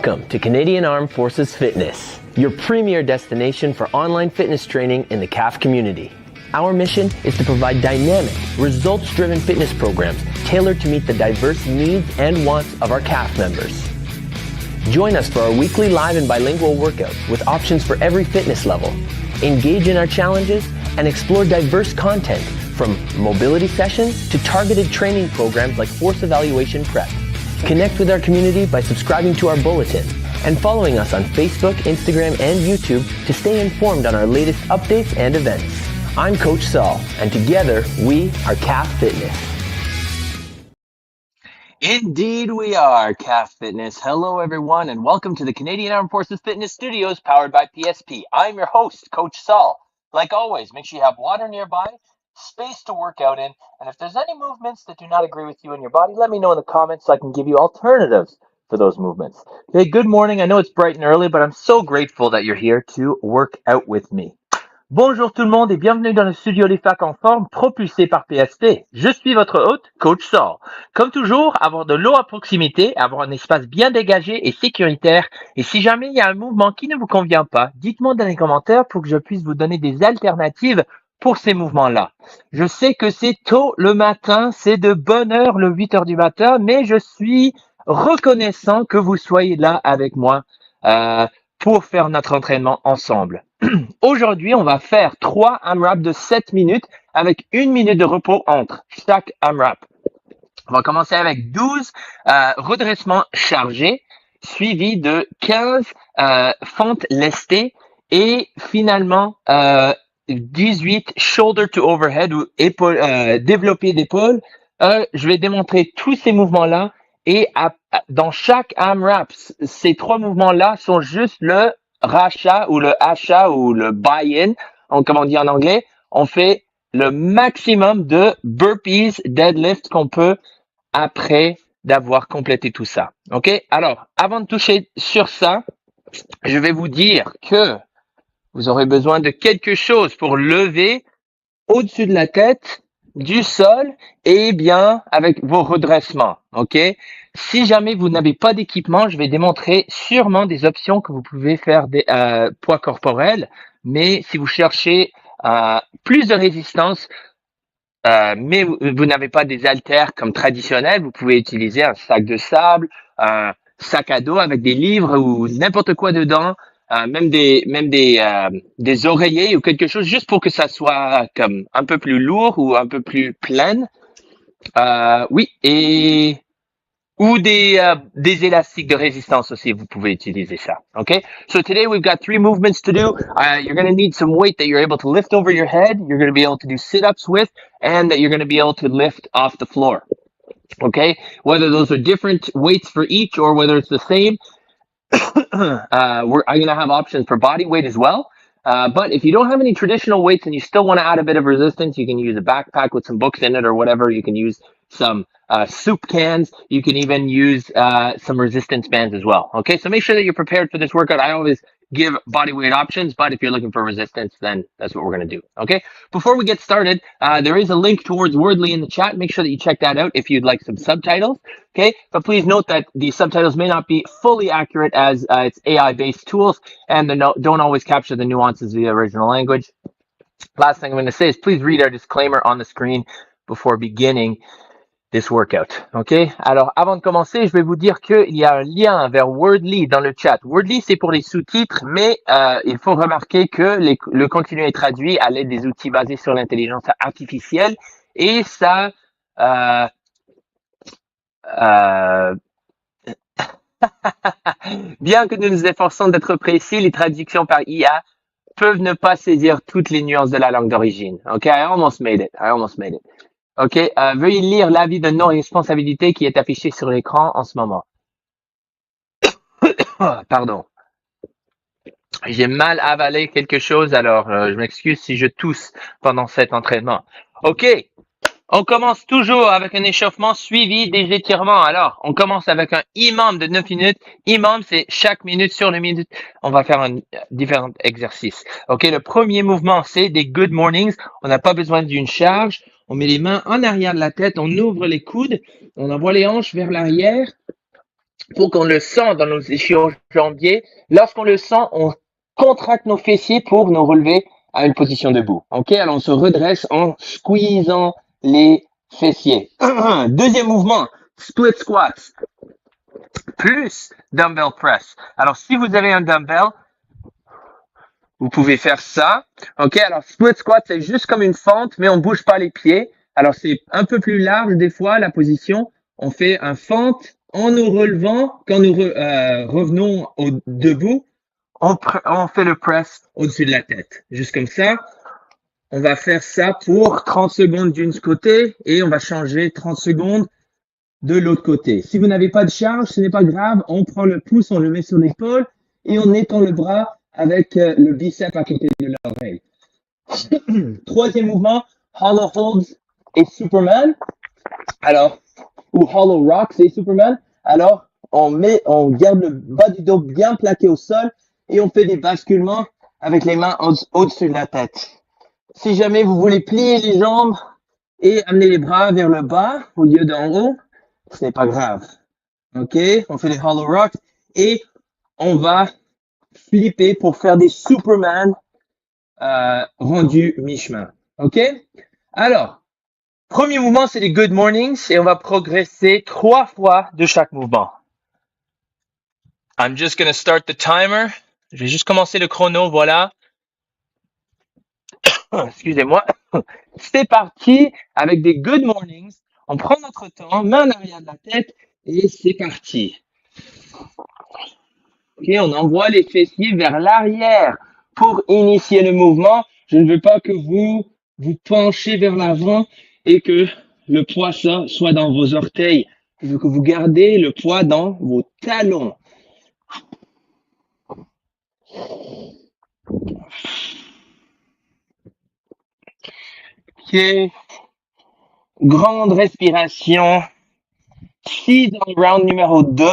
Welcome to Canadian Armed Forces Fitness, your premier destination for online fitness training in the CAF community. Our mission is to provide dynamic, results-driven fitness programs tailored to meet the diverse needs and wants of our CAF members. Join us for our weekly live and bilingual workouts with options for every fitness level. Engage in our challenges and explore diverse content from mobility sessions to targeted training programs like force evaluation prep. Connect with our community by subscribing to our bulletin and following us on Facebook, Instagram, and YouTube to stay informed on our latest updates and events. I'm Coach Saul, and together we are CAF Fitness. Indeed we are, CAF Fitness. Hello everyone, and welcome to the Canadian Armed Forces Fitness Studios powered by PSP. I'm your host, Coach Saul. Like always, make sure you have water nearby, space to work out in, and if there's any movements that do not agree with you in your body, let me know in the comments so I can give you alternatives for those movements. Okay, good morning. I know it's bright and early, but I'm so grateful that you're here to work out with me. Bonjour tout le monde et bienvenue dans le studio des facs en forme propulsé par PSP. Je suis votre hôte, Coach Saul. Comme toujours, avoir de l'eau à proximité, avoir un espace bien dégagé et sécuritaire. Et si jamais il y a un mouvement qui ne vous convient pas, dites-moi dans les commentaires pour que je puisse vous donner des alternatives pour ces mouvements-là. Je sais que c'est tôt le matin, c'est de bonne heure, le 8 heures du matin, mais je suis reconnaissant que vous soyez là avec moi pour faire notre entraînement ensemble. Aujourd'hui, on va faire 3 AMRAP de 7 minutes avec 1 minute de repos entre chaque AMRAP. On va commencer avec 12 redressements chargés, suivi de 15 fentes lestées et finalement 18 shoulder to overhead ou développé d'épaule. Je vais démontrer tous ces mouvements-là et dans chaque AMRAP, ces 3 mouvements-là sont juste le rachat ou le achat ou le buy-in, comme on dit en anglais. On fait le maximum de burpees, deadlift qu'on peut après d'avoir complété tout ça. OK? Alors, avant de toucher sur ça, je vais vous dire que vous aurez besoin de quelque chose pour lever au-dessus de la tête, du sol et bien avec vos redressements. OK? Si jamais vous n'avez pas d'équipement, je vais démontrer sûrement des options que vous pouvez faire des poids corporels. Mais si vous cherchez plus de résistance, mais vous n'avez pas des haltères comme traditionnels, vous pouvez utiliser un sac de sable, un sac à dos avec des livres ou n'importe quoi dedans. Même des oreillers ou quelque chose juste pour que ça soit comme un peu plus lourd ou un peu plus plein. Oui, et ou des élastiques de résistance aussi, vous pouvez utiliser ça. Okay? So today we've got 3 movements to do. You're going to need some weight that you're able to lift over your head, you're going to be able to do sit-ups with, and that you're going to be able to lift off the floor. Okay? Whether those are different weights for each or whether it's the same, I'm going to have options for body weight as well. But if you don't have any traditional weights and you still want to add a bit of resistance, you can use a backpack with some books in it or whatever. You can use some soup cans. You can even use some resistance bands as well. Okay, so make sure that you're prepared for this workout. I always give body weight options, but if you're looking for resistance, then that's what we're going to do. Okay, before we get started, there is a link towards Wordly in the chat. Make sure that you check that out if you'd like some subtitles. Okay, but please note that the subtitles may not be fully accurate as it's AI-based tools and don't always capture the nuances of the original language. Last thing I'm going to say is please read our disclaimer on the screen before beginning this workout. OK? Alors, avant de commencer, je vais vous dire qu'il y a un lien vers Wordly dans le chat. Wordly, c'est pour les sous-titres, mais il faut remarquer que le contenu est traduit à l'aide des outils basés sur l'intelligence artificielle et ça bien que nous nous efforçons d'être précis, les traductions par IA peuvent ne pas saisir toutes les nuances de la langue d'origine. OK? I almost made it. OK, veuillez lire l'avis de non-responsabilité qui est affiché sur l'écran en ce moment. Pardon. J'ai mal avalé quelque chose, alors je m'excuse si je tousse pendant cet entraînement. OK, on commence toujours avec un échauffement suivi des étirements. Alors, on commence avec un imam de 9 minutes. Imam, c'est chaque minute sur les minutes. On va faire différents exercices. OK, le premier mouvement, c'est des good mornings. On n'a pas besoin d'une charge. On met les mains en arrière de la tête, on ouvre les coudes, on envoie les hanches vers l'arrière pour qu'on le sente dans nos ischio-jambiers. Lorsqu'on le sent, on contracte nos fessiers pour nous relever à une position debout. Ok, alors on se redresse en squeezant les fessiers. Deuxième mouvement, split squats plus dumbbell press. Alors si vous avez un dumbbell, vous pouvez faire ça. Ok, alors split squat, c'est juste comme une fente, mais on bouge pas les pieds. Alors c'est un peu plus large des fois la position. On fait un fente en nous relevant. Quand nous revenons au debout, on fait le press au-dessus de la tête. Juste comme ça. On va faire ça pour 30 secondes d'une côté et on va changer 30 secondes de l'autre côté. Si vous n'avez pas de charge, ce n'est pas grave. On prend le pouce, on le met sur l'épaule et on étend le bras avec le biceps à côté de l'oreille. Troisième mouvement, hollow holds et Superman. Alors, ou hollow rocks et Superman. Alors, on garde le bas du dos bien plaqué au sol et on fait des basculements avec les mains au-dessus de la tête. Si jamais vous voulez plier les jambes et amener les bras vers le bas au lieu d'en haut, ce n'est pas grave. Ok, on fait les hollow rocks et on va flipper pour faire des Superman rendus mi-chemin. Ok, alors, premier mouvement, c'est les good mornings et on va progresser 3 fois de chaque mouvement. I'm just going to start the timer. Je vais juste commencer le chrono, voilà. Excusez-moi. C'est parti avec des good mornings. On prend notre temps, main en arrière de la tête et c'est parti. Ok, on envoie les fessiers vers l'arrière pour initier le mouvement. Je ne veux pas que vous vous penchez vers l'avant et que le poids soit dans vos orteils. Je veux que vous gardez le poids dans vos talons. Ok. Grande respiration. Si dans le round numéro 2,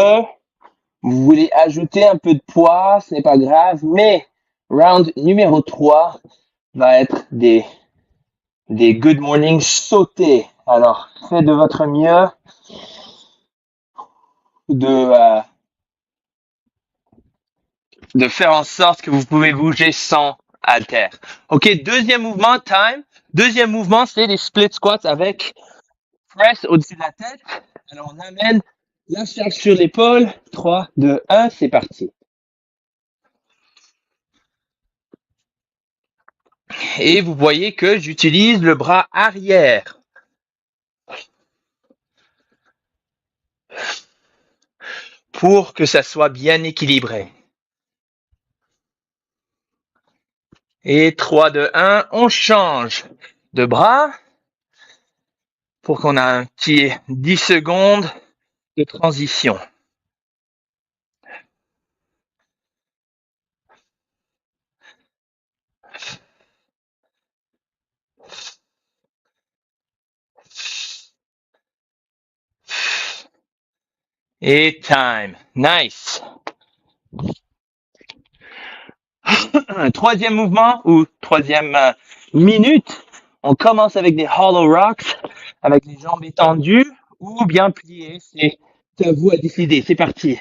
vous voulez ajouter un peu de poids, ce n'est pas grave, mais round numéro 3 va être des good mornings sautés. Alors, faites de votre mieux de faire en sorte que vous pouvez bouger sans halter. Ok, deuxième mouvement, time. Deuxième mouvement, c'est les split squats avec press au-dessus de la tête. Alors, on amène la charge sur l'épaule. 3, 2, 1, c'est parti. Et vous voyez que j'utilise le bras arrière. Pour que ça soit bien équilibré. Et 3, 2, 1, on change de bras pour qu'on ait un petit 10 secondes de transition. Et time. Nice. Troisième mouvement ou troisième minute. On commence avec des hollow rocks, avec les jambes étendues ou bien pliées. C'est à vous à décider. C'est parti.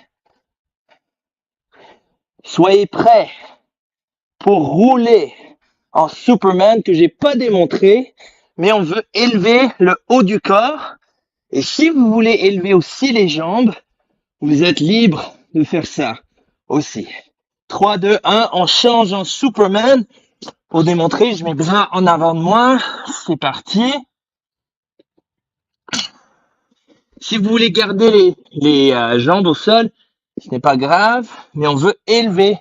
Soyez prêts pour rouler en Superman que j'ai pas démontré, mais on veut élever le haut du corps. Et si vous voulez élever aussi les jambes, vous êtes libre de faire ça aussi. 3, 2, 1, on change en Superman. Pour démontrer, je mets mes bras en avant de moi. C'est parti. Si vous voulez garder les jambes au sol, ce n'est pas grave, mais on veut élever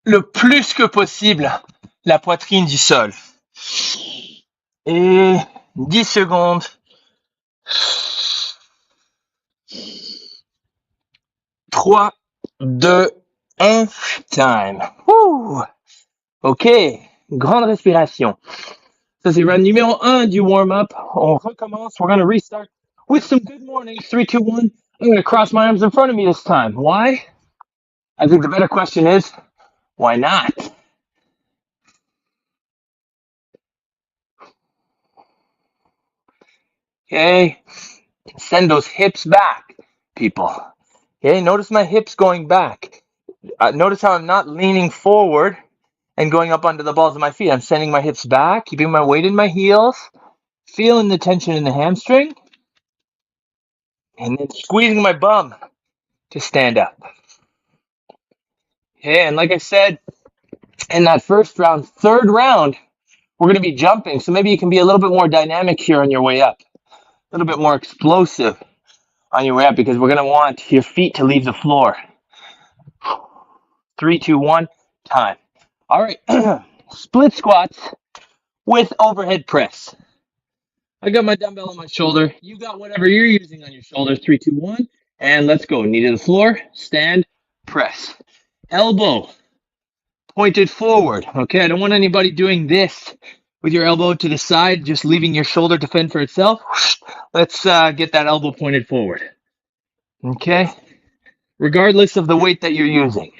le plus que possible la poitrine du sol. Et 10 secondes. 3, 2, 1, time. Woo! Ok, grande respiration. Ça, c'est round numéro 1 du warm-up. On recommence. We're going to restart with some good mornings. 3, 2, 1. I'm going to cross my arms in front of me this time. Why? I think the better question is, why not? Okay. Send those hips back, people. Okay, notice my hips going back. Notice how I'm not leaning forward and going up onto the balls of my feet. I'm sending my hips back, keeping my weight in my heels, feeling the tension in the hamstring, and then squeezing my bum to stand up. Okay, and like I said in that first round, third round, we're going to be jumping. So maybe you can be a little bit more dynamic here on your way up, a little bit more explosive on your way up, because we're going to want your feet to leave the floor. 3, 2, 1, time. All right, split squats with overhead press. I got my dumbbell on my shoulder. You got whatever you're using on your shoulder. 3, 2, 1, and let's go. Knee to the floor, stand, press. Elbow pointed forward. Okay, I don't want anybody doing this with your elbow to the side, just leaving your shoulder to fend for itself. Let's get that elbow pointed forward. Okay, regardless of the weight that you're using.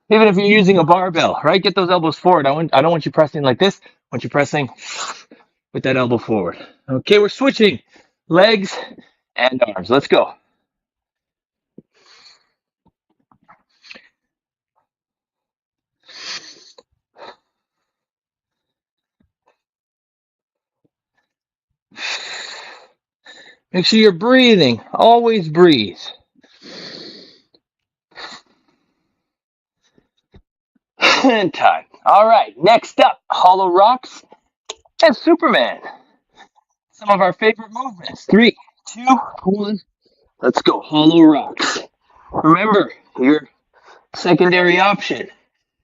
Even if you're using a barbell, right? Get those elbows forward. I don't want you pressing like this. I want you pressing with that elbow forward. Okay, we're switching legs and arms. Let's go. Make sure you're breathing. Always breathe. And time. All right, next up, hollow rocks and Superman. Some of our favorite movements. 3, 2, 1. Let's go. Hollow rocks. Remember, your secondary option.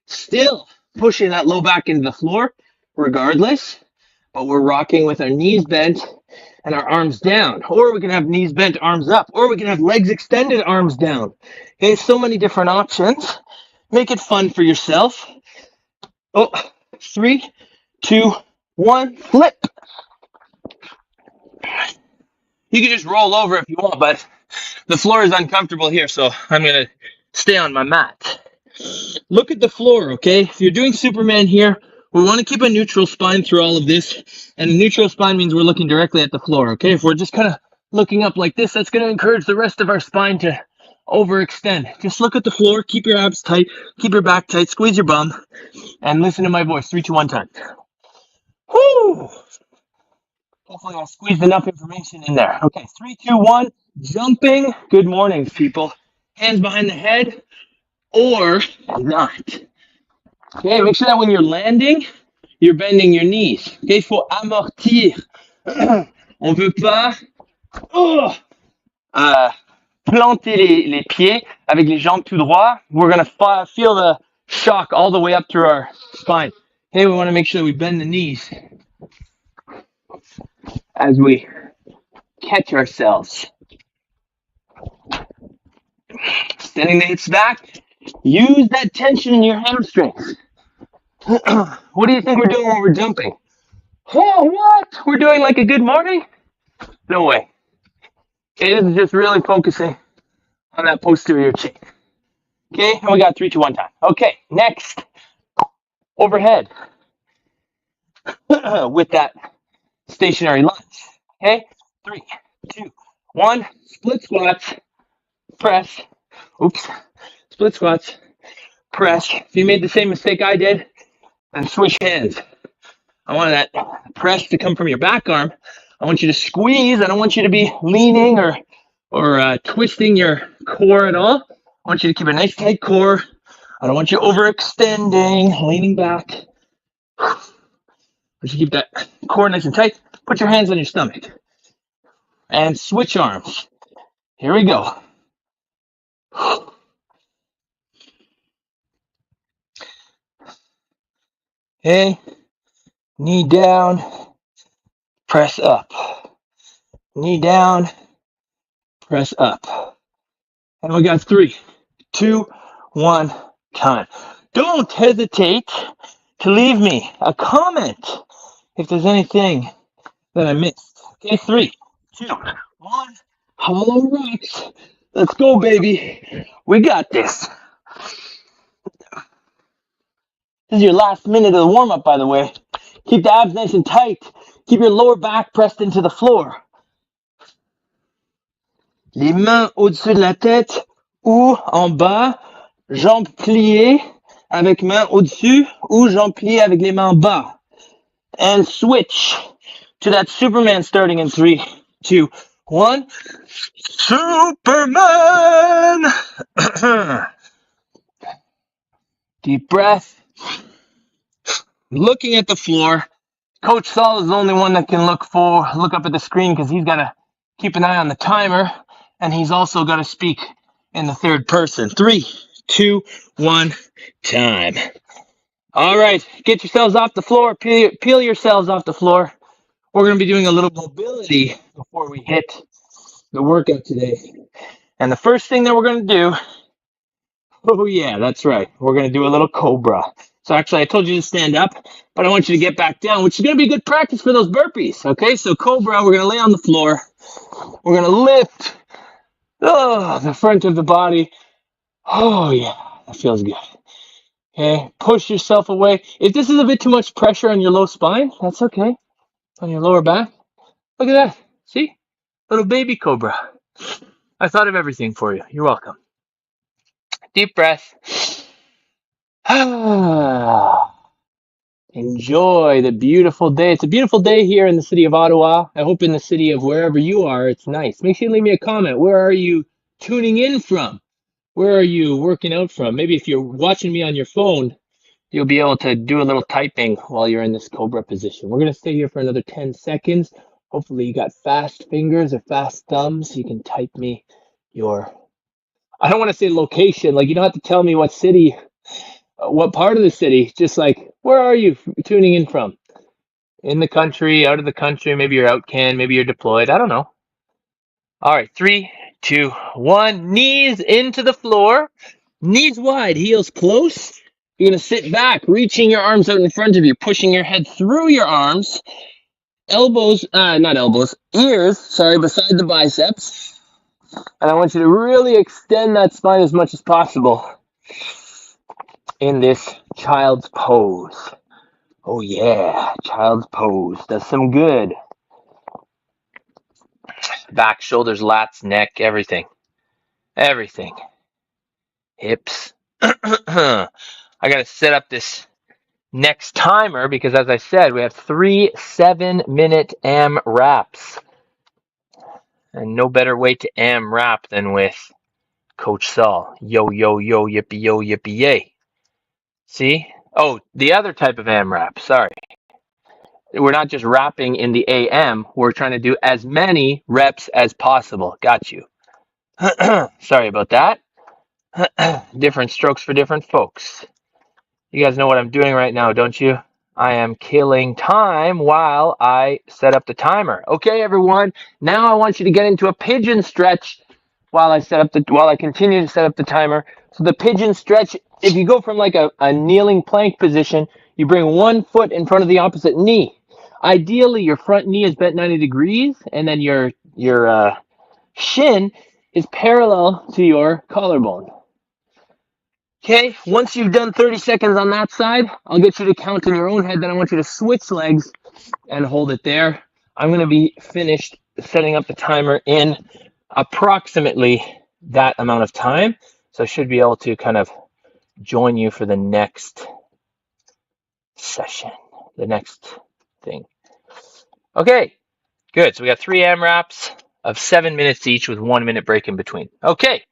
Still pushing that low back into the floor, regardless, but we're rocking with our knees bent and our arms down. Or we can have knees bent, arms up. Or we can have legs extended, arms down. Okay, so many different options. Make it fun for yourself. Oh, 3, 2, 1, flip. You can just roll over if you want, but the floor is uncomfortable here, so I'm going to stay on my mat. Look at the floor, okay? If you're doing Superman here, we want to keep a neutral spine through all of this, and a neutral spine means we're looking directly at the floor, okay? If we're just kind of looking up like this, that's going to encourage the rest of our spine to overextend. Just look at the floor, keep your abs tight, keep your back tight, squeeze your bum, and listen to my voice. 3, 2, 1, time. Woo! Hopefully I squeezed enough information in there. Okay, 3, 2, 1, jumping. Good morning, people. Hands behind the head or not. Okay, make sure that when you're landing, you're bending your knees. Okay, il faut amortir. On veut pas planter les pieds avec les jambes tout droit. We're going to feel the shock all the way up through our spine. Okay, we want to make sure that we bend the knees as we catch ourselves. Extending the hips back. Use that tension in your hamstrings. What do you think we're doing when we're jumping? Oh, what? We're doing like a good morning? No way. Okay, this is just really focusing on that posterior chain. Okay, and we got 3, 2, 1 time. Okay, next. Overhead. With that stationary lunge. Okay, 3, 2, 1. Split squats. Press. Oops. Split squats. Press. If you made the same mistake I did, then switch hands. I want that press to come from your back arm. I want you to squeeze. I don't want you to be leaning or twisting your core at all. I want you to keep a nice tight core. I don't want you overextending, leaning back. I want you to keep that core nice and tight. Put your hands on your stomach. And switch arms. Here we go. Okay. Knee down. Press up. Knee down. Press up. And we got 3, 2, 1, time. Don't hesitate to leave me a comment if there's anything that I missed. Okay, 3, 2, 1. Hollow rocks. Let's go, baby. We got this. This is your last minute of the warm-up, by the way. Keep the abs nice and tight. Keep your lower back pressed into the floor. Les mains au-dessus de la tête ou en bas, jambes pliées avec mains au-dessus ou jambes pliées avec les mains en bas. And switch to that Superman starting in 3, 2, 1. Superman! Deep breath. Looking at the floor. Coach Saul is the only one that can look up at the screen because he's got to keep an eye on the timer, and he's also got to speak in the third person. 3, 2, 1, time. All right, get yourselves off the floor. Peel yourselves off the floor. We're going to be doing a little mobility before we hit the workout today. And the first thing that we're going to do, oh yeah, that's right. We're going to do a little cobra. So actually, I told you to stand up, but I want you to get back down, which is going to be good practice for those burpees. Okay, so cobra, we're going to lay on the floor. We're going to lift the front of the body. Oh yeah, that feels good. Okay, push yourself away. If this is a bit too much pressure on your low spine, that's okay. On your lower back. Look at that. See? Little baby cobra. I thought of everything for you. You're welcome. Deep breath. Enjoy the beautiful day. It's a beautiful day here in the city of Ottawa. I hope in the city of wherever you are, it's nice. Make sure you leave me a comment. Where are you tuning in from? Where are you working out from? Maybe if you're watching me on your phone, you'll be able to do a little typing while you're in this cobra position. We're going to stay here for another 10 seconds. Hopefully you got fast fingers or fast thumbs. You can type me your, I don't want to say location. Like you don't have to tell me what city, what part of the city. Just like, where are you tuning in from? In the country, out of the country, maybe you're out maybe you're deployed. I don't know. All right, 3, 2, 1. Knees into the floor. Knees wide, heels close. You're going to sit back, reaching your arms out in front of you, pushing your head through your arms. Ears, beside the biceps. And I want you to really extend that spine as much as possible in this child's pose. Oh yeah, child's pose does some good. Back, shoulders, lats, neck, everything. Everything. Hips. I got to set up this next timer because, as I said, we have 3 7-minute AMRAPs. And no better way to AMRAP than with Coach Saul. Yo, yo, yo, yippee, yay. See? Oh, the other type of AMRAP. Sorry. We're not just rapping in the AM. We're trying to do as many reps as possible. Got you. Sorry about that. Different strokes for different folks. You guys know what I'm doing right now, don't you? I am killing time while I set up the timer. Okay, everyone. Now I want you to get into a pigeon stretch while I continue to set up the timer. So the pigeon stretch, if you go from like a kneeling plank position, you bring one foot in front of the opposite knee. Ideally, your front knee is bent 90 degrees, and then your shin is parallel to your collarbone. Okay, once you've done 30 seconds on that side, I'll get you to count in your own head. Then I want you to switch legs and hold it there. I'm going to be finished setting up the timer in approximately that amount of time. So I should be able to kind of join you for the next session, the next thing. Okay, good. So we got 3 AMRAPs of 7 minutes each with 1 minute break in between. Okay.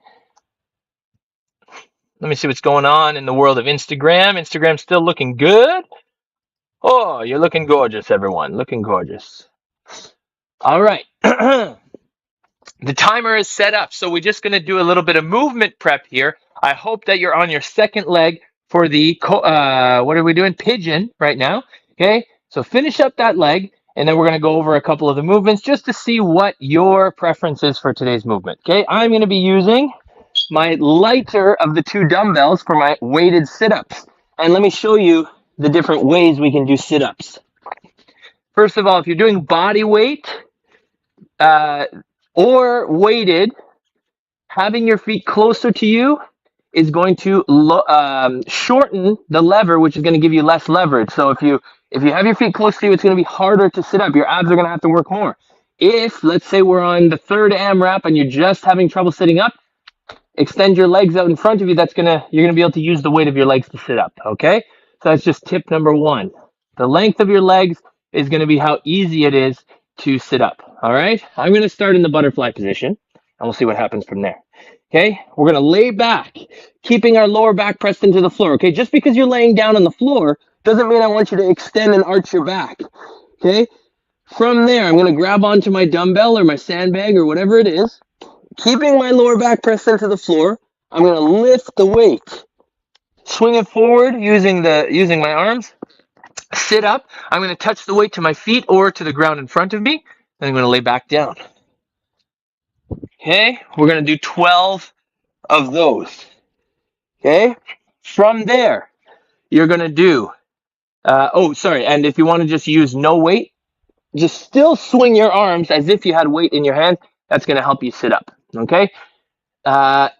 Let me see what's going on in the world of Instagram. Instagram's still looking good. Oh, you're looking gorgeous, everyone. Looking gorgeous. All right. The timer is set up, so we're just going to do a little bit of movement prep here. I hope that you're on your second leg for the, what are we doing? Pigeon right now. Okay, so finish up that leg, and then we're going to go over a couple of the movements just to see what your preference is for today's movement. Okay, I'm going to be using my lighter of the 2 dumbbells for my weighted sit-ups. And let me show you the different ways we can do sit-ups. First of all, if you're doing body weight or weighted, having your feet closer to you is going to shorten the lever, which is going to give you less leverage. So if you have your feet close to you, it's going to be harder to sit up. Your abs are going to have to work more. If, let's say we're on the third AMRAP and you're just having trouble sitting up, extend your legs out in front of you. You're gonna be able to use the weight of your legs to sit up, okay? So that's just tip number one. The length of your legs is gonna be how easy it is to sit up, all right? I'm gonna start in the butterfly position and we'll see what happens from there. Okay, we're gonna lay back, keeping our lower back pressed into the floor, okay? Just because you're laying down on the floor doesn't mean I want you to extend and arch your back, okay? From there, I'm gonna grab onto my dumbbell or my sandbag or whatever it is. Keeping my lower back pressed into the floor, I'm going to lift the weight. Swing it forward using my arms. Sit up. I'm going to touch the weight to my feet or to the ground in front of me. Then I'm going to lay back down. Okay, we're going to do 12 of those. Okay, from there, you're going to do, and if you want to just use no weight, just still swing your arms as if you had weight in your hand. That's going to help you sit up. Okay.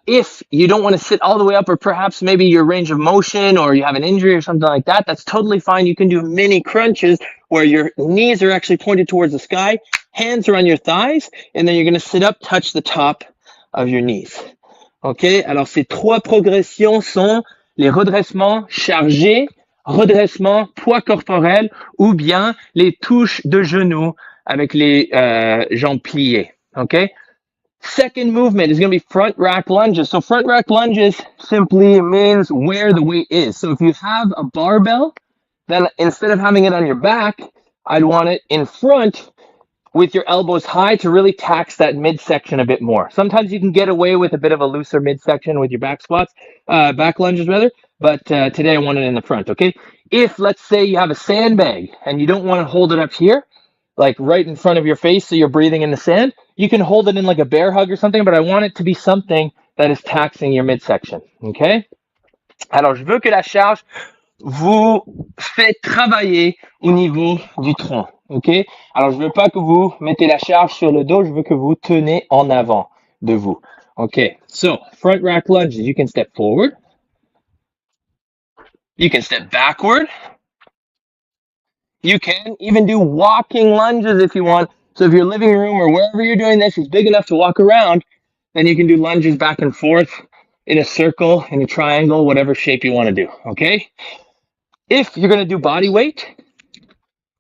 If you don't want to sit all the way up, or perhaps maybe your range of motion or you have an injury or something like that, that's totally fine. You can do mini crunches where your knees are actually pointed towards the sky, hands are on your thighs, and then you're going to sit up, touch the top of your knees. Ok, alors ces trois progressions sont les redressements chargés, redressement, poids corporel, ou bien les touches de genoux avec les jambes pliées. Okay. Second movement is going to be front rack lunges. So front rack lunges simply means where the weight is. So if you have a barbell, then instead of having it on your back, I'd want it in front with your elbows high to really tax that midsection a bit more. Sometimes you can get away with a bit of a looser midsection with your back squats, back lunges rather, but today I want it in the front, okay? If, let's say, you have a sandbag and you don't want to hold it up here, like right in front of your face so you're breathing in the sand, you can hold it in like a bear hug or something, but I want it to be something that is taxing your midsection, okay? Alors, je veux que la charge vous fait travailler au niveau du tronc, ok? Alors, je veux pas que vous mettez la charge sur le dos, je veux que vous tenez en avant de vous. Okay, so front rack lunges, you can step forward. You can step backward. You can even do walking lunges if you want. So if your living room or wherever you're doing this is big enough to walk around, then you can do lunges back and forth in a circle, in a triangle, whatever shape you want to do, okay? If you're going to do body weight,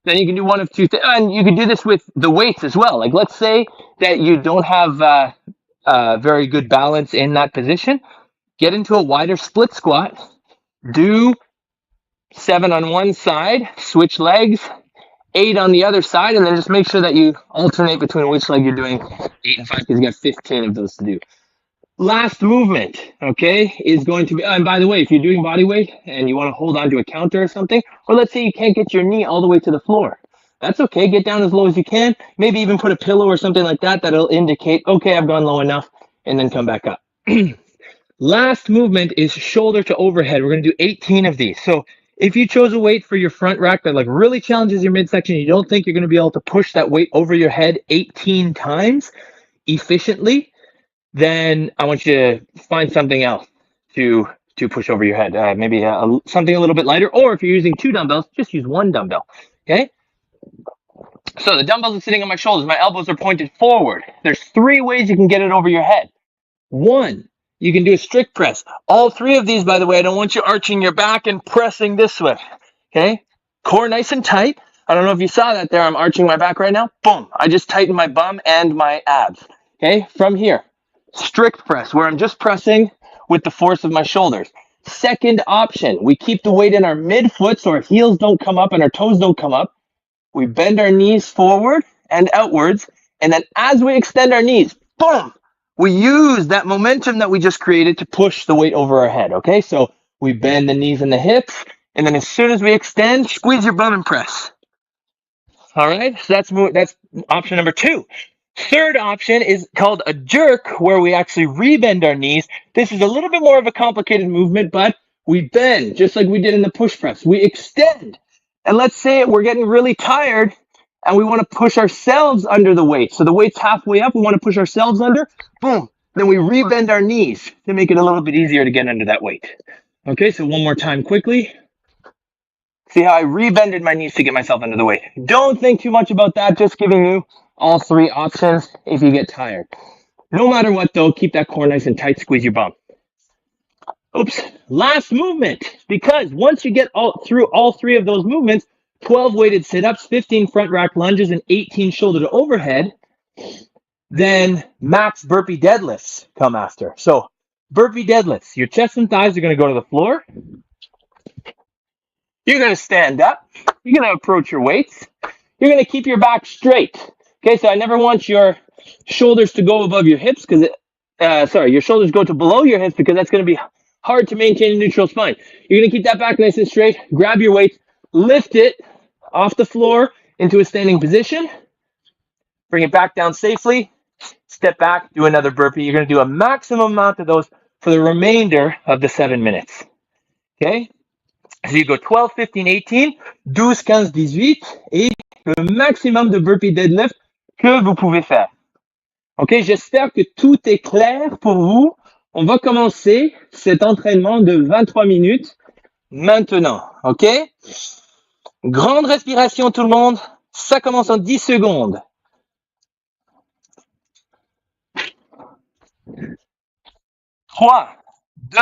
then you can do one of two things. And you can do this with the weights as well. Like let's say that you don't have very good balance in that position. Get into a wider split squat. Do 7 on one side, switch legs, 8 on the other side, and then just make sure that you alternate between which leg you're doing 8 and 5 because you got 15 of those to do. Last movement, okay, is going to be, and by the way, if you're doing body weight and you want to hold on to a counter or something, or let's say you can't get your knee all the way to the floor, that's okay. Get down as low as you can. Maybe even put a pillow or something like that that'll indicate, okay, I've gone low enough, and then come back up. Last movement is shoulder to overhead. We're going to do 18 of these. So if you chose a weight for your front rack that like really challenges your midsection, you don't think you're going to be able to push that weight over your head 18 times efficiently, then I want you to find something else to push over your head. Maybe something a little bit lighter, or if you're using 2 dumbbells, just use 1 dumbbell, okay? So the dumbbells are sitting on my shoulders. My elbows are pointed forward. There's 3 ways you can get it over your head. 1, you can do a strict press. All 3 of these, by the way, I don't want you arching your back and pressing this way, okay? Core nice and tight. I don't know if you saw that there. I'm arching my back right now. Boom. I just tightened my bum and my abs, okay? From here, strict press, where I'm just pressing with the force of my shoulders. Second option, we keep the weight in our midfoot so our heels don't come up and our toes don't come up. We bend our knees forward and outwards, and then as we extend our knees, boom, we use that momentum that we just created to push the weight over our head, okay? So we bend the knees and the hips, and then as soon as we extend, squeeze your bum and press. All right, so that's option number 2. Third option is called a jerk, where we actually rebend our knees. This is a little bit more of a complicated movement, but we bend just like we did in the push press. We extend. And let's say we're getting really tired and we want to push ourselves under the weight. So the weight's halfway up. We want to push ourselves under. Boom. Then we rebend our knees to make it a little bit easier to get under that weight. Okay, so one more time quickly. See how I rebended my knees to get myself under the weight. Don't think too much about that. Just giving you all three options if you get tired. No matter what though, keep that core nice and tight, squeeze your bum. Oops, last movement, because once you get through all three of those movements, 12 weighted sit-ups, 15 front rack lunges, and 18 shoulder to overhead, then max burpee deadlifts come after. So burpee deadlifts, your chest and thighs are going to go to the floor. You're going to stand up. You're going to approach your weights. You're going to keep your back straight. Okay, so I never want your shoulders to go above your hips because your shoulders go to below your hips because that's going to be hard to maintain a neutral spine. You're going to keep that back nice and straight. Grab your weight, lift it off the floor into a standing position. Bring it back down safely. Step back, do another burpee. You're going to do a maximum amount of those for the remainder of the 7 minutes. Okay? So you go 12, 15, 18, 12, 15, 18 et le maximum de burpee deadlift que vous pouvez faire. Ok, j'espère que tout est clair pour vous. On va commencer cet entraînement de 23 minutes maintenant. Ok? Grande respiration tout le monde. Ça commence en 10 secondes. 3, 2,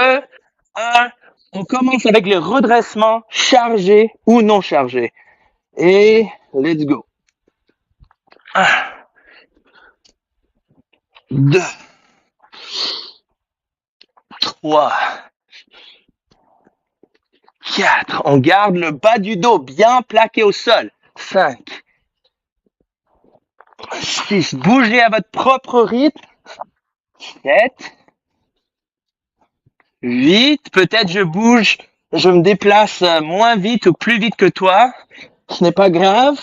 1. On commence avec le redressement chargé ou non chargé. Et let's go. 1, 2, 3, 4. On garde le bas du dos bien plaqué au sol. 5, 6. Bougez à votre propre rythme. 7, 8. Peut-être je bouge, je me déplace moins vite ou plus vite que toi. Ce n'est pas grave.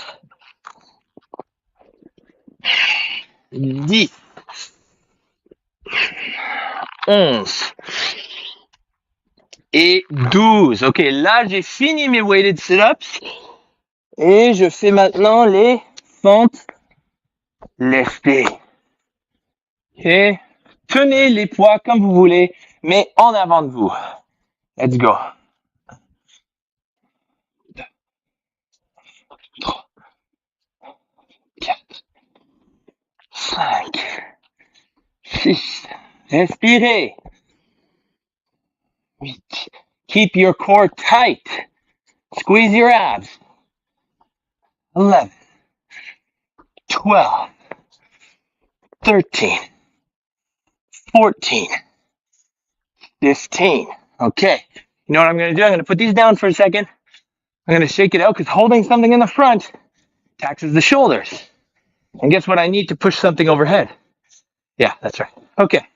10, 11 et 12. Ok, là j'ai fini mes weighted sit-ups et je fais maintenant les fentes lestées. Ok, tenez les poids comme vous voulez, mais en avant de vous. Let's go. 2, 3, 4, 5, 6. Respirez. 8. Keep your core tight. Squeeze your abs. 11, 12, 13, 14, 15. Okay. You know what I'm going to do? I'm going to put these down for a second. I'm going to shake it out because holding something in the front taxes the shoulders. And guess what I need to push something overhead? Yeah, that's right. Okay.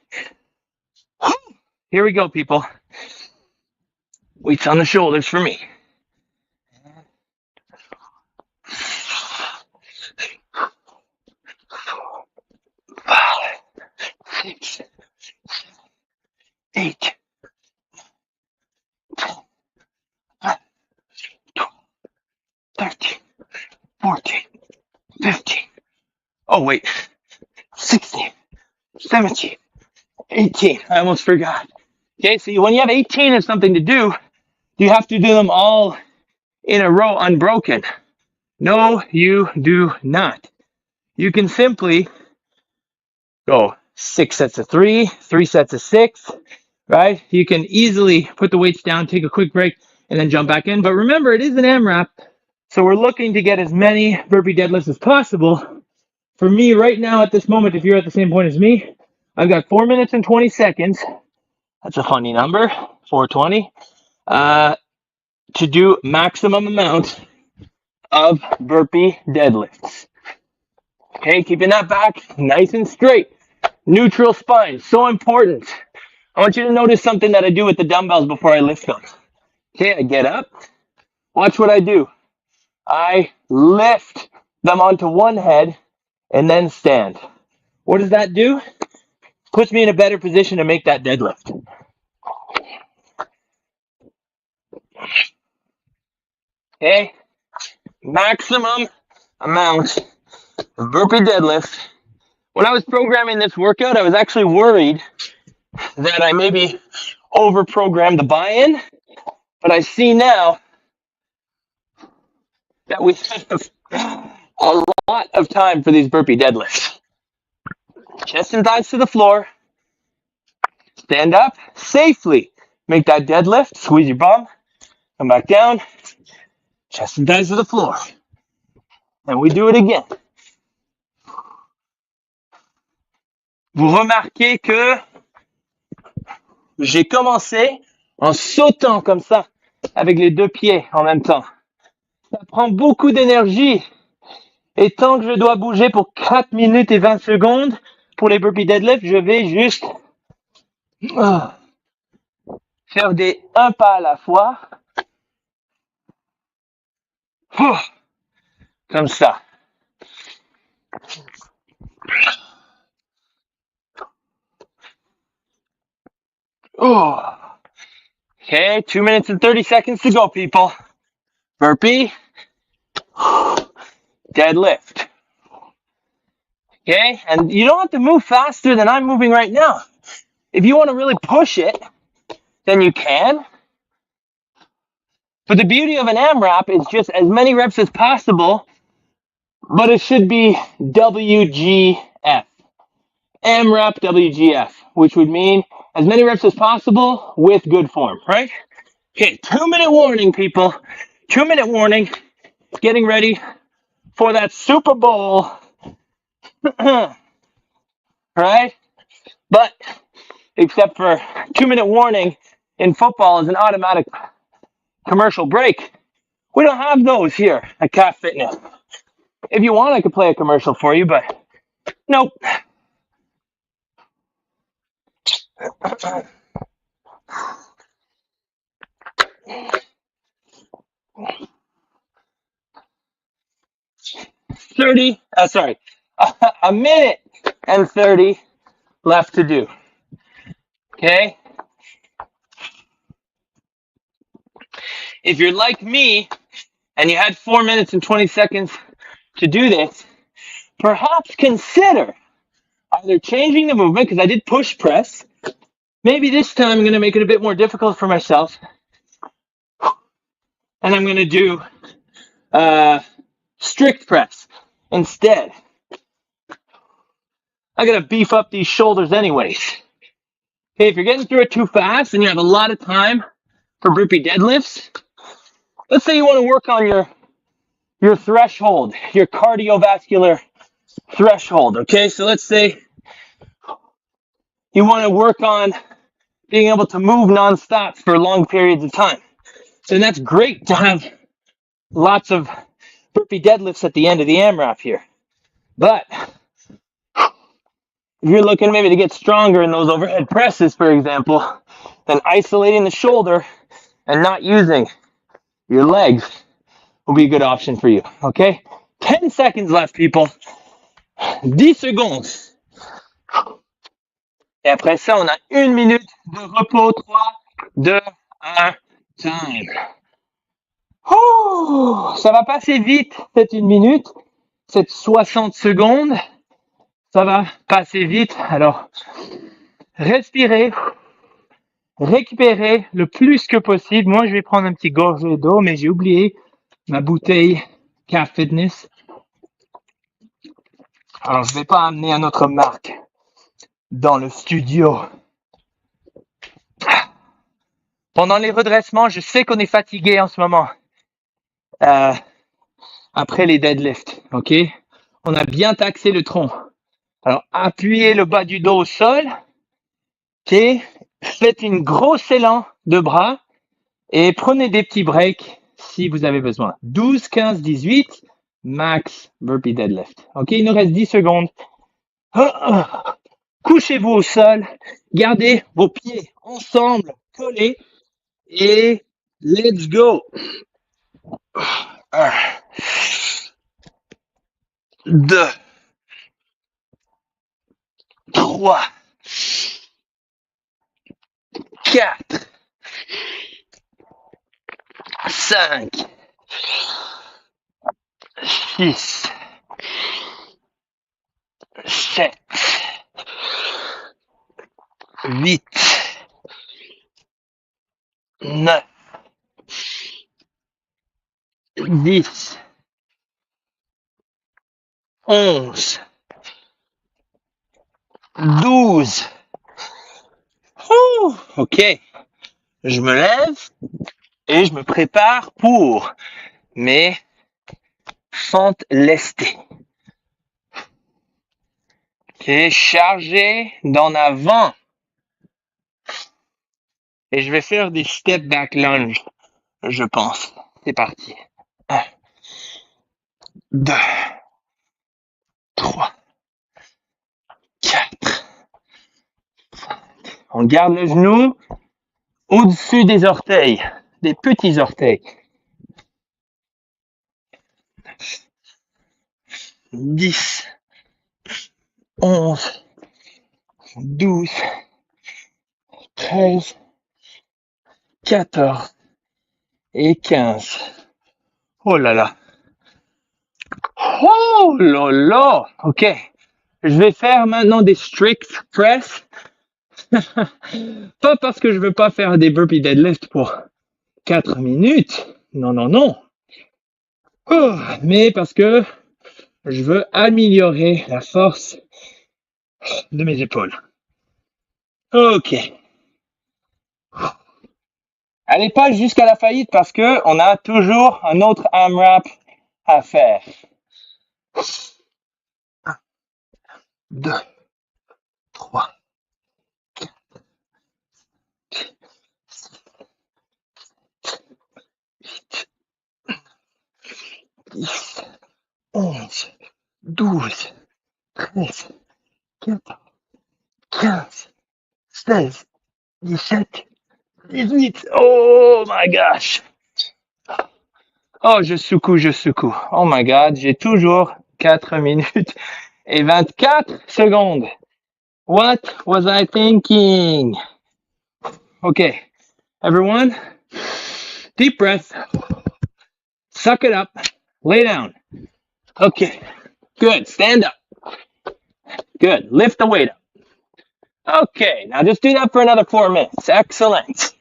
Here we go, people. Weights on the shoulders for me. 5, 6, 8, 10, 11, 12, 13, 14, 15. Oh, wait. 16, 17, 18. I almost forgot. Okay, so when you have 18 of something to do, you have to do them all in a row unbroken. No, you do not. You can simply go 6 sets of 3, 3 sets of 6, right? You can easily put the weights down, take a quick break, and then jump back in. But remember, it is an AMRAP, so we're looking to get as many burpee deadlifts as possible. For me, right now, at this moment, if you're at the same point as me, I've got 4 minutes and 20 seconds. That's a funny number, 420, to do maximum amount of burpee deadlifts. Okay, keeping that back nice and straight. Neutral spine, so important. I want you to notice something that I do with the dumbbells before I lift them. Okay, I get up. Watch what I do. I lift them onto one head and then stand. What does that do? Puts me in a better position to make that deadlift. Okay, maximum amount of burpee deadlift. When I was programming this workout, I was actually worried that I maybe over-programmed the buy-in, but I see now that we have a lot of time for these burpee deadlifts. Chest and thighs to the floor. Stand up safely. Make that deadlift. Squeeze your bum. Come back down. Chest and thighs to the floor. And we do it again. Vous remarquez que j'ai commencé en sautant comme ça, avec les deux pieds en même temps. Ça prend beaucoup d'énergie. Et tant que je dois bouger pour 4 minutes et 20 secondes pour les burpee deadlift, je vais juste faire des un pas à la fois. Comme ça. Okay, 2 minutes and 30 seconds to go, people. Burpee, deadlift. Okay, and you don't have to move faster than I'm moving right now. If you want to really push it, then you can. But the beauty of an AMRAP is just as many reps as possible, but it should be WGF. AMRAP WGF, which would mean as many reps as possible with good form, right? Okay, 2-minute warning, people. 2-minute warning. Getting ready for that Super Bowl. Right? But, except for 2-minute warning in football is an automatic commercial break. We don't have those here at Calf Fitness. If you want, I could play a commercial for you, but nope. A minute and 30 left to do. Okay? If you're like me and you had 4 minutes and 20 seconds to do this, perhaps consider either changing the movement, because I did push press. Maybe this time I'm going to make it a bit more difficult for myself. And I'm going to do strict press instead. I got to beef up these shoulders anyways. Okay, if you're getting through it too fast and you have a lot of time for burpee deadlifts, let's say you want to work on your threshold, your cardiovascular threshold. Okay, so let's say you want to work on being able to move nonstop for long periods of time. Then that's great to have lots of burpee deadlifts at the end of the AMRAP here. But if you're looking maybe to get stronger in those overhead presses, for example, then isolating the shoulder and not using your legs will be a good option for you. Okay? 10 seconds left, people. 10 secondes. Et après ça, on a 1 minute de repos. 3, 2, 1, time. Ça va passer vite, cette 1 minute, cette 60 secondes. Ça va passer vite. Alors, respirez, récupérez le plus que possible. Moi, je vais prendre un petit gorgée d'eau, mais j'ai oublié ma bouteille Calf Fitness. Alors, je ne vais pas amener un autre marque dans le studio. Pendant les redressements, je sais qu'on est fatigué en ce moment. Après les deadlifts, ok? On a bien taxé le tronc. Alors, appuyez le bas du dos au sol. Ok? Faites une grosse élan de bras et prenez des petits breaks si vous avez besoin. 12, 15, 18, max burpee deadlift. Ok? Il nous reste 10 secondes. Couchez-vous au sol. Gardez vos pieds ensemble, collés. Et let's go. 1, 2, 3, 4, 5, 6, 7, 8, 9, 10, 11, 12. Ouh, ok, je me lève et je me prépare pour mes fentes lestées. Ok, chargé d'en avant. Et je vais faire des step back lunge, je pense. C'est parti. 1, 2, 3, 4. On garde le genou au-dessus des orteils, des petits orteils. 10, 11, 12, 13, 14 et 15. Oh là là. Oh là là. Ok. Je vais faire maintenant des strict press. Pas parce que je veux pas faire des burpee deadlift pour 4 minutes. Non, non, non. Oh, mais parce que je veux améliorer la force de mes épaules. Ok. Allez pas jusqu'à la faillite parce que on a toujours un autre AMRAP à faire. 1, 2, 3, 4, 8, 10, 11, 12, 13, 14, 15, 16, 17, 18. Oh my gosh. Oh, je secoue. Oh my god, j'ai toujours 4 minutes et 24 secondes. What was I thinking? Okay, everyone, deep breath. Suck it up. Lay down. Okay, good. Stand up. Good. Lift the weight up. Okay, now just do that for another 4 minutes. Excellent.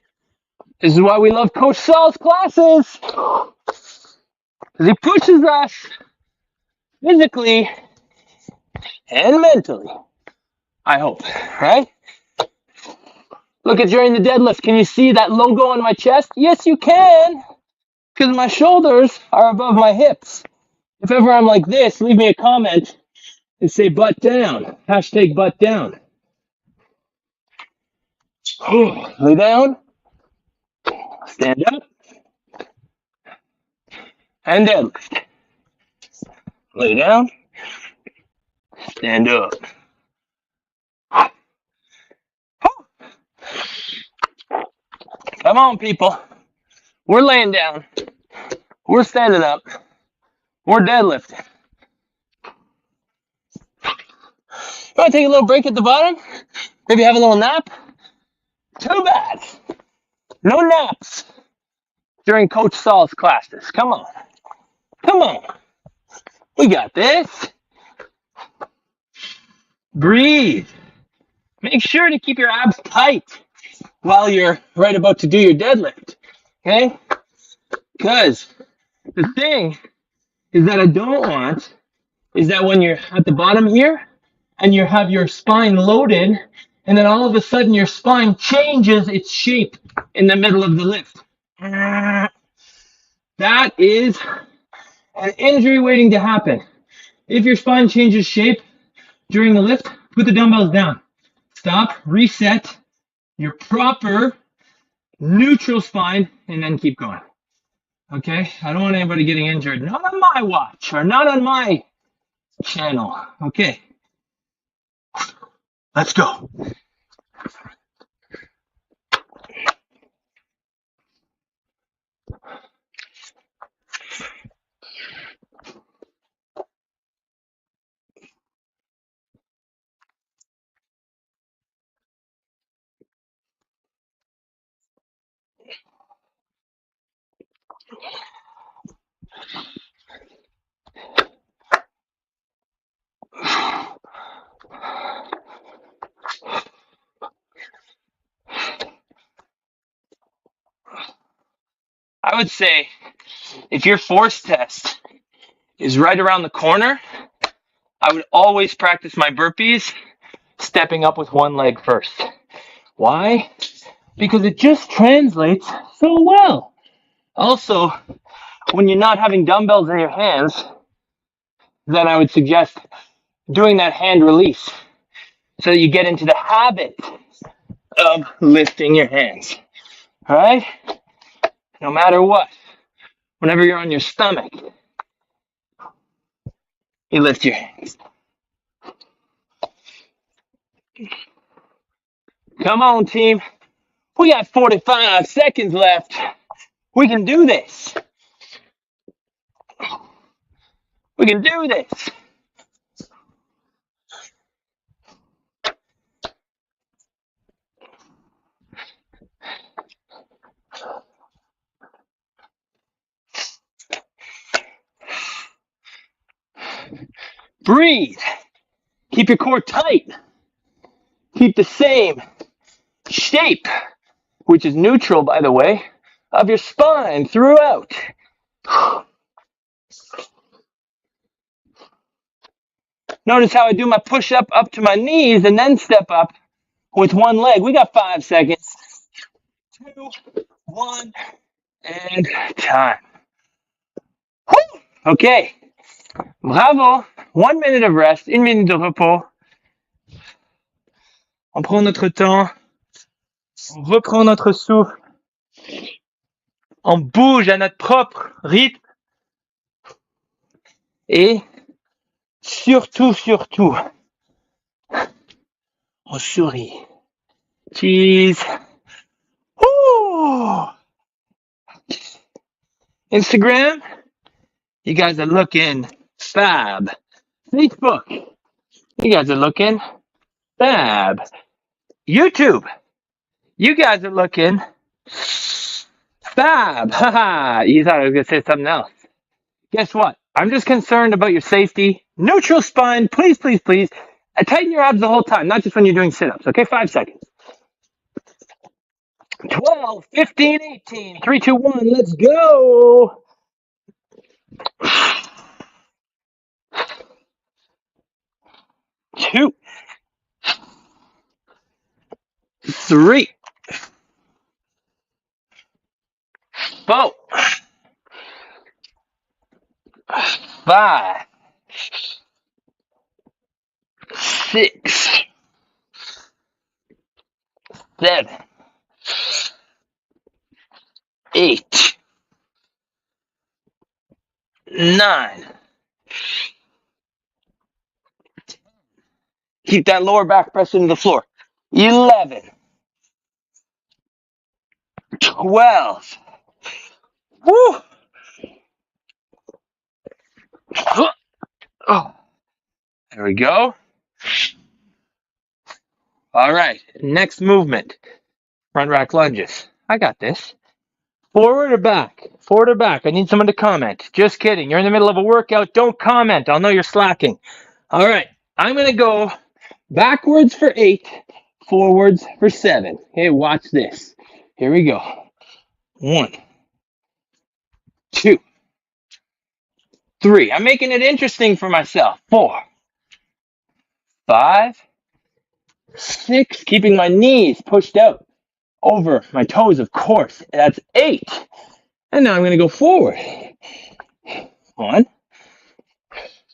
This is why we love Coach Saul's classes. Because he pushes us physically and mentally. I hope, right? Look at during the deadlift. Can you see that logo on my chest? Yes, you can. Because my shoulders are above my hips. If ever I'm like this, leave me a comment and say butt down. Hashtag butt down. Lay down. Stand up. And deadlift. Lay down. Stand up. Come on, people. We're laying down. We're standing up. We're deadlifting. You want to take a little break at the bottom? Maybe have a little nap? Too bad. No naps during Coach Saul's classes. Come on. Come on. We got this. Breathe. Make sure to keep your abs tight while you're right about to do your deadlift. Okay? Because the thing is that I don't want is that when you're at the bottom here and you have your spine loaded and then all of a sudden your spine changes its shape in the middle of the lift. That is an injury waiting to happen. If your spine changes shape during the lift, put the dumbbells down. Stop, reset your proper neutral spine, and then keep going. Okay? I don't want anybody getting injured. Not on my watch or not on my channel. Okay. Let's go. I would say if your force test is right around the corner, I would always practice my burpees stepping up with one leg first. Why? Because it just translates so well. Also, when you're not having dumbbells in your hands, then I would suggest doing that hand release so that you get into the habit of lifting your hands. All right? No matter what, whenever you're on your stomach, you lift your hands. Come on, team. We got 45 seconds left. We can do this. We can do this. Breathe. Keep your core tight. Keep the same shape, which is neutral, by the way, of your spine throughout. Notice how I do my push-up up to my knees and then step up with one leg. We got 5 seconds. 2, 1, and time. Woo! Okay. Bravo. 1 minute of rest, 1 minute de repos. On prend notre temps. On reprend notre souffle. On bouge à notre propre rythme. Et surtout, on sourit. Cheese. Woo! Instagram, you guys are looking fab. Facebook, you guys are looking fab. YouTube, you guys are looking fab. Haha, you thought I was going to say something else. Guess what? I'm just concerned about your safety. Neutral spine, please, please, please. Tighten your abs the whole time, not just when you're doing sit-ups, okay? 5 seconds. 12, 15, 18, 3, 2, 1, let's go. 2, 3, 4, 5, 6, 7, 8, 9. Keep that lower back pressed into the floor. 11, 12. Woo! Oh, there we go. All right, next movement. Front rack lunges. I got this. Forward or back? Forward or back? I need someone to comment. Just kidding. You're in the middle of a workout. Don't comment. I'll know you're slacking. All right, I'm going to go backwards for 8, forwards for 7. Okay, watch this. Here we go. 1, 2, 3. I'm making it interesting for myself. 4, 5, 6. Keeping my knees pushed out over my toes, of course. That's 8. And now I'm going to go forward. 1,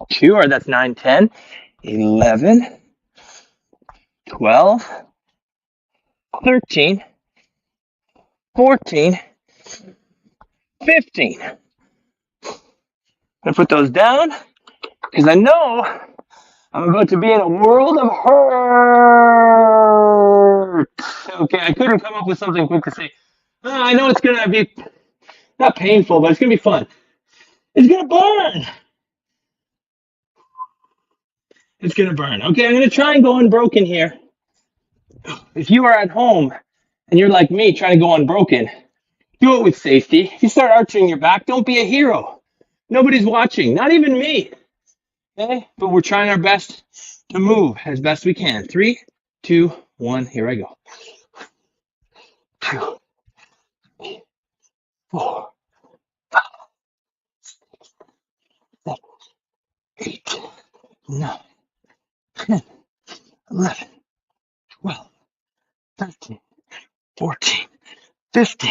2, or that's 9, 10, 11, 12, 13, 14, 15. I'm going to put those down because I know I'm about to be in a world of hurt. Okay, I couldn't come up with something quick to say. I know it's going to be not painful, but it's going to be fun. It's going to burn. It's going to burn. Okay, I'm going to try and go unbroken here. If you are at home and you're like me trying to go unbroken, do it with safety. If you start arching your back, don't be a hero. Nobody's watching, not even me. Okay? But we're trying our best to move as best we can. 3, 2, 1, here I go. 2, 3, 4, 5, 6, 7, 8, 9, 15,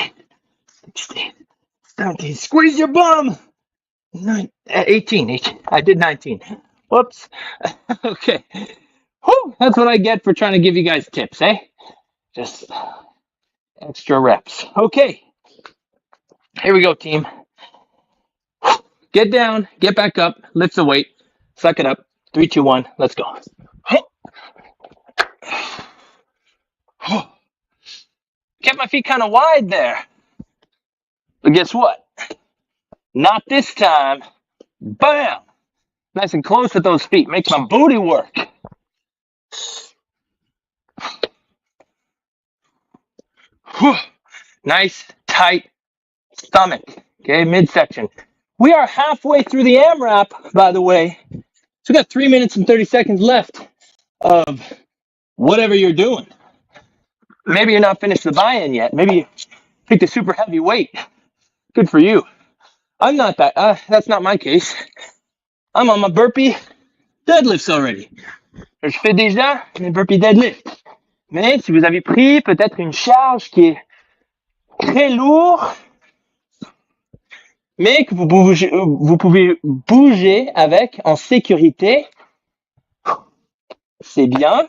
16, 17. Squeeze your bum. 18. I did 19. Whoops. Okay. Whew, that's what I get for trying to give you guys tips, eh? Just extra reps. Okay. Here we go, team. Get down, get back up, lift the weight, suck it up. 3, 2, 1, let's go. Kept my feet kind of wide there. But guess what? Not this time. Bam! Nice and close with those feet. Makes my booty work. Nice, tight stomach. Okay, midsection. We are halfway through the AMRAP, by the way. So we got 3 minutes and 30 seconds left of whatever you're doing. Maybe you're not finished the buy-in yet. Maybe you picked a super heavy weight. Good for you. I'm not that. That's not my case. I'm on my burpee deadlifts already. Je fais déjà mes burpee deadlifts. Mais si vous avez pris peut-être une charge qui est très lourde, mais que vous pouvez bouger avec en sécurité, c'est bien.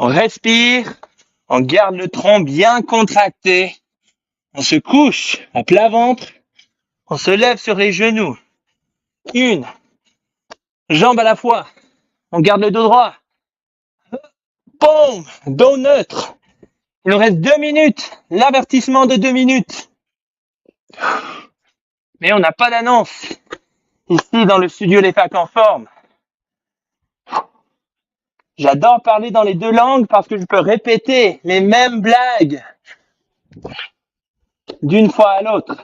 On respire, on garde le tronc bien contracté, on se couche à plat ventre, on se lève sur les genoux. Une jambe à la fois, on garde le dos droit. Boum, dos neutre. Il nous reste 2 minutes, l'avertissement de 2 minutes. Mais on n'a pas d'annonce ici dans le studio Les Facs en forme. J'adore parler dans les 2 langues parce que je peux répéter les mêmes blagues d'une fois à l'autre.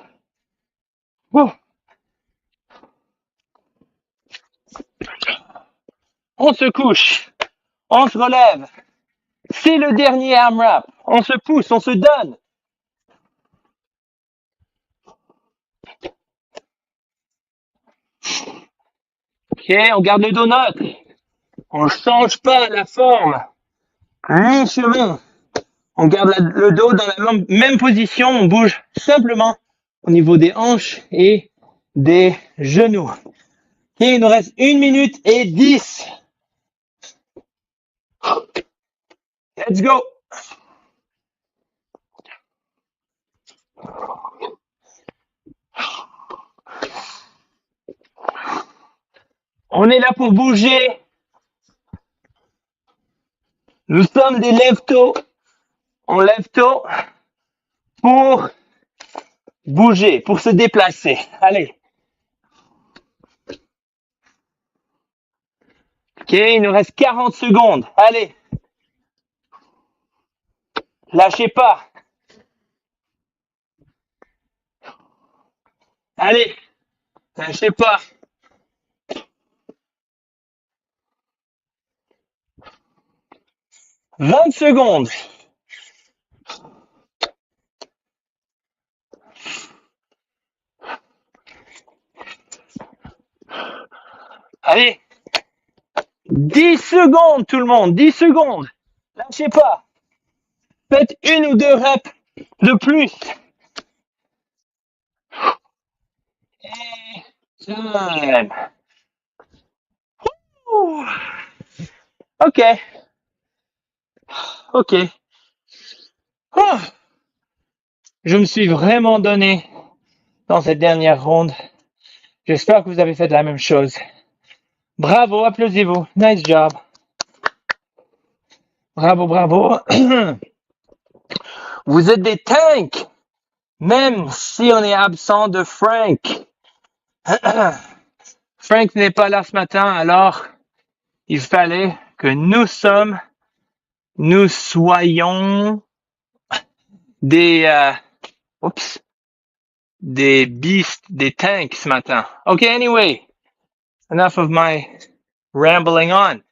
On se couche, on se relève. C'est le dernier AMRAP. On se pousse, on se donne. Ok, on garde le dos neutre. On ne change pas la forme. Mi-chemin. On garde le dos dans la même position. On bouge simplement au niveau des hanches et des genoux. Ok, il nous reste 1 minute et 10. Let's go. On est là pour bouger. Nous sommes des lève-tôt. On lève tôt pour bouger, pour se déplacer. Allez. Ok, il nous reste 40 secondes. Allez. Lâchez pas. Allez. Lâchez pas. 20 secondes. Allez. 10 secondes, tout le monde. 10 secondes. Lâchez pas. Faites 1 ou 2 reps de plus. Et time. Ok. Ok. Je me suis vraiment donné dans cette dernière ronde. J'espère que vous avez fait la même chose. Bravo, applaudissez-vous. Nice job. Bravo, bravo. Vous êtes des tanks, même si on est absent de Frank. Frank n'est pas là ce matin, alors il fallait que nous soyons des des beasts, des tanks ce matin. Okay, anyway, enough of my rambling on.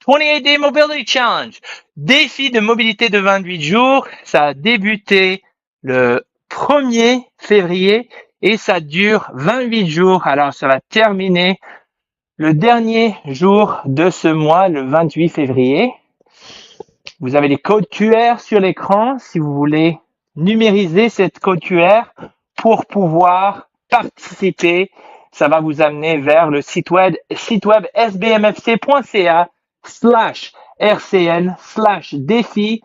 28-day Mobility Challenge. Défi de mobilité de 28 jours. Ça a débuté le 1er février et ça dure 28 jours. Alors, ça va terminer le dernier jour de ce mois, le 28 février. Vous avez les codes QR sur l'écran si vous voulez numériser cette code QR pour pouvoir participer. Ça va vous amener vers le site web sbmfc.ca/rcn/défi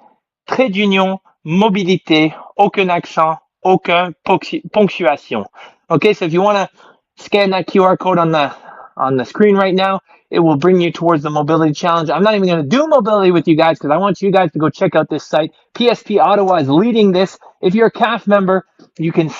mobilité, aucun accent, aucun ponctuation. Okay, so if you want to scan that QR code on the screen right now, it will bring you towards the mobility challenge. I'm not even going to do mobility with you guys because I want you guys to go check out this site. PSP Ottawa is leading this. If you're a CAF member, you can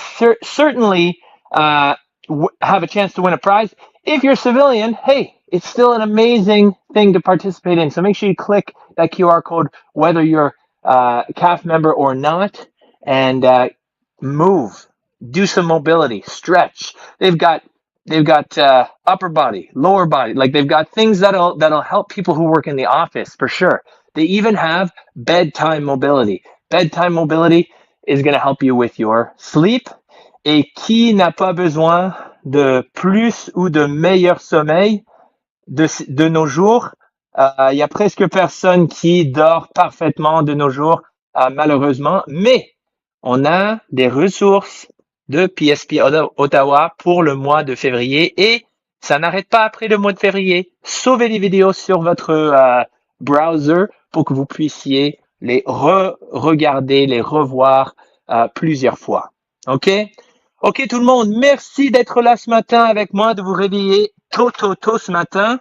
certainly have a chance to win a prize. If you're a civilian, hey, it's still an amazing thing to participate in. So make sure you click that QR code, whether you're a CAF member or not, and move. Do some mobility, stretch. They've got upper body, lower body. Like they've got things that'll help people who work in the office for sure. They even have bedtime mobility. Bedtime mobility is going to help you with your sleep. Et qui n'a pas besoin de plus ou de meilleur sommeil de nos jours? Il y a presque personne qui dort parfaitement de nos jours, malheureusement. Mais on a des ressources de PSP Ottawa pour le mois de février et ça n'arrête pas après le mois de février. Sauvez les vidéos sur votre browser pour que vous puissiez les regarder, les revoir plusieurs fois. OK? OK tout le monde, merci d'être là ce matin avec moi, de vous réveiller tôt ce matin.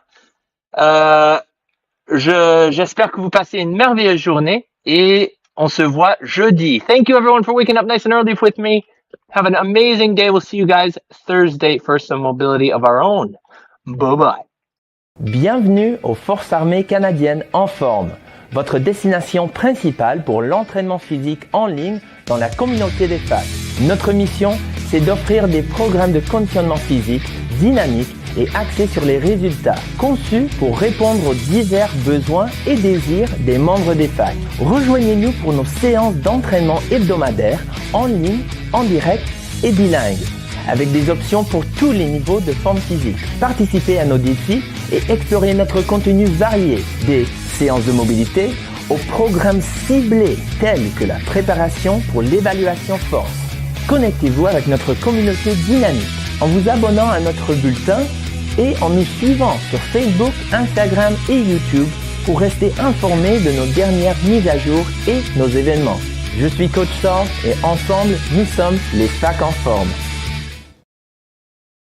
J'espère que vous passez une merveilleuse journée et on se voit jeudi. Thank you everyone for waking up nice and early with me. Have an amazing day. We'll see you guys Thursday for some mobility of our own. Bye-bye. Bienvenue aux Forces armées canadiennes en forme, votre destination principale pour l'entraînement physique en ligne dans la communauté des FAC. Notre mission, c'est d'offrir des programmes de conditionnement physique dynamiques et axés sur les résultats, conçus pour répondre aux divers besoins et désirs des membres des FAC. Rejoignez-nous pour nos séances d'entraînement hebdomadaires, en ligne, en direct et bilingue, avec des options pour tous les niveaux de forme physique. Participez à nos défis et explorez notre contenu varié, des séances de mobilité aux programmes ciblés tels que la préparation pour l'évaluation force. Connectez-vous avec notre communauté dynamique en vous abonnant à notre bulletin et en nous suivant sur Facebook, Instagram et YouTube pour rester informé de nos dernières mises à jour et nos événements. Je suis Coach Saul et ensemble, nous sommes les FAC en forme.